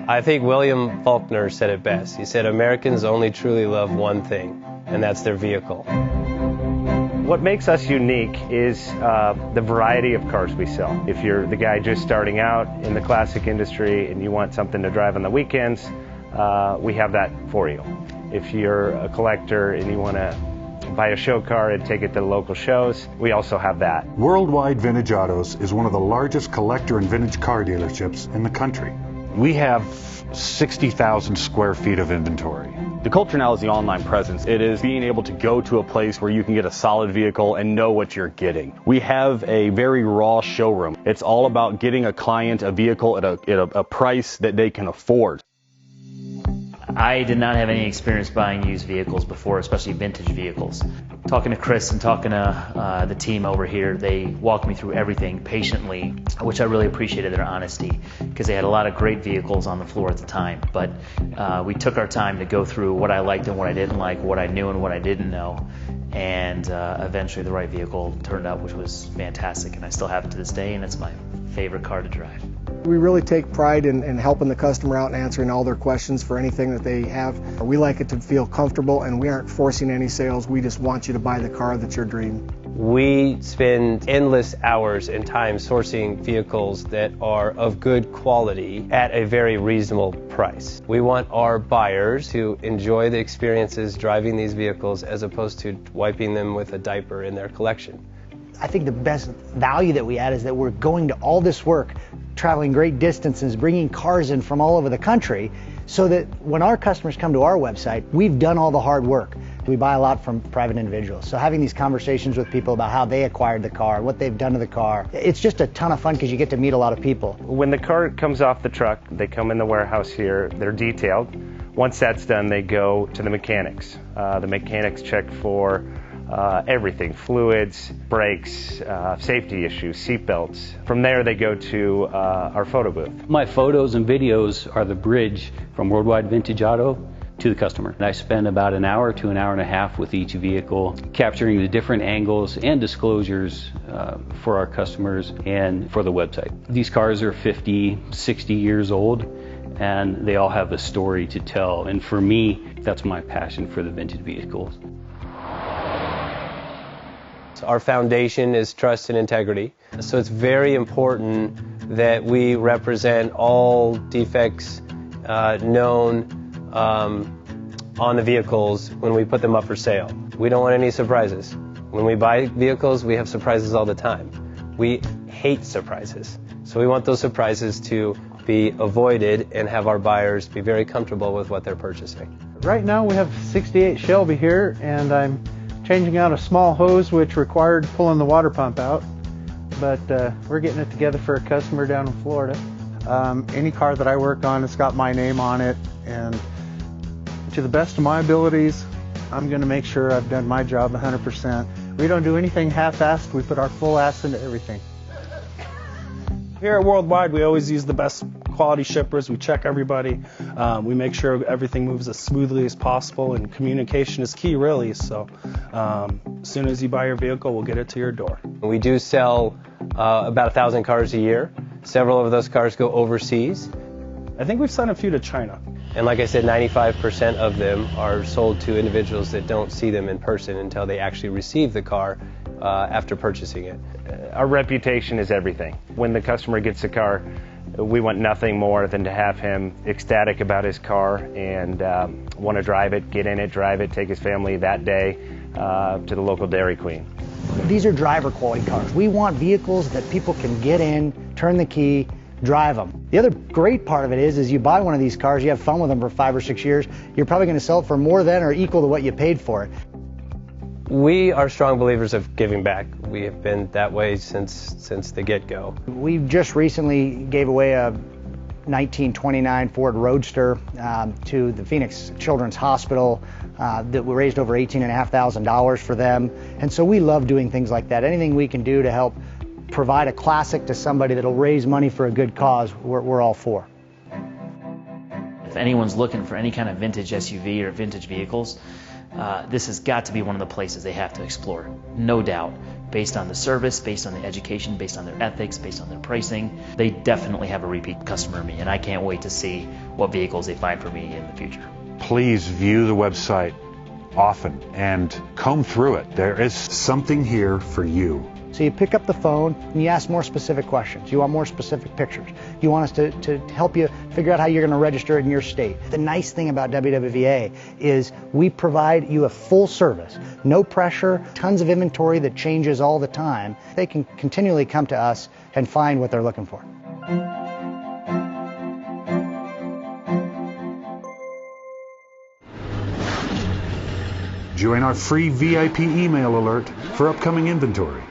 I think William Faulkner said it best. He said, Americans only truly love one thing, and that's their vehicle. What makes us unique is the variety of cars we sell. If you're the guy just starting out in the classic industry and you want something to drive on the weekends, we have that for you. If you're a collector and you want to buy a show car and take it to the local shows, we also have that. Worldwide Vintage Autos is one of the largest collector and vintage car dealerships in the country. We have 60,000 square feet of inventory. The culture now is the online presence. It is being able to go to a place where you can get a solid vehicle and know what you're getting. We have a very raw showroom. It's all about getting a client a vehicle at a price that they can afford. I did not have any experience buying used vehicles before, especially vintage vehicles. Talking to Chris and talking to the team over here, they walked me through everything patiently, which I really appreciated their honesty, because they had a lot of great vehicles on the floor at the time. But we took our time to go through what I liked and what I didn't like, what I knew and what I didn't know. And eventually the right vehicle turned up, which was fantastic. And I still have it to this day, and it's my favorite car to drive. We really take pride in helping the customer out and answering all their questions for anything that they have. We like it to feel comfortable, and we aren't forcing any sales. We just want you to buy the car that's your dream. We spend endless hours and time sourcing vehicles that are of good quality at a very reasonable price. We want our buyers to enjoy the experiences driving these vehicles as opposed to wiping them with a diaper in their collection. I think the best value that we add is that we're going to all this work, traveling great distances, bringing cars in from all over the country, so that when our customers come to our website, we've done all the hard work. We buy a lot from private individuals. So having these conversations with people about how they acquired the car, what they've done to the car, it's just a ton of fun because you get to meet a lot of people. When the car comes off the truck, they come in the warehouse here, they're detailed. Once that's done, they go to the mechanics. The mechanics check for everything, fluids, brakes, safety issues, seat belts. From there they go to our photo booth. My photos and videos are the bridge from Worldwide Vintage Auto to the customer. And I spend about an hour to an hour and a half with each vehicle, capturing the different angles and disclosures for our customers and for the website. These cars are 50, 60 years old, and they all have a story to tell. And for me, that's my passion for the vintage vehicles. Our foundation is trust and integrity, so it's very important that we represent all defects known on the vehicles when we put them up for sale. We don't want any surprises. When we buy vehicles, we have surprises all the time. We hate surprises, so we want those surprises to be avoided and have our buyers be very comfortable with what they're purchasing. Right now we have 68 Shelby here, and I'm changing out a small hose which required pulling the water pump out, but we're getting it together for a customer down in Florida. Any car that I work on, it's got my name on it, and to the best of my abilities, I'm going to make sure I've done my job 100%. We don't do anything half-assed, we put our full ass into everything. Here at Worldwide, we always use the best quality shippers. We check everybody. We make sure everything moves as smoothly as possible, and communication is key, really. So as soon as you buy your vehicle, we'll get it to your door. We do sell about 1,000 cars a year. Several of those cars go overseas. I think we've sent a few to China. And like I said, 95% of them are sold to individuals that don't see them in person until they actually receive the car after purchasing it. Our reputation is everything. When the customer gets the car, we want nothing more than to have him ecstatic about his car and want to drive it, get in it, drive it, take his family that day to the local Dairy Queen. These are driver quality cars. We want vehicles that people can get in, turn the key, drive them. The other great part of it is you buy one of these cars, you have fun with them for 5 or 6 years, you're probably going to sell it for more than or equal to what you paid for it. We are strong believers of giving back. We have been that way since the get-go. We just recently gave away a 1929 Ford Roadster to the Phoenix Children's Hospital that we raised over $18,500 for them. And so we love doing things like that. Anything we can do to help provide a classic to somebody that'll raise money for a good cause, we're all for. If anyone's looking for any kind of vintage SUV or vintage vehicles, this has got to be one of the places they have to explore, no doubt. based on the service, based on the education, based on their ethics, based on their pricing, they definitely have a repeat customer in me, and I can't wait to see what vehicles they find for me in the future. Please view the website often and comb through it. There is something here for you. So you pick up the phone and you ask more specific questions. You want more specific pictures. You want us to help you figure out how you're going to register it in your state. The nice thing about WWVA is we provide you a full service, no pressure, tons of inventory that changes all the time. They can continually come to us and find what they're looking for. Join our free VIP email alert for upcoming inventory.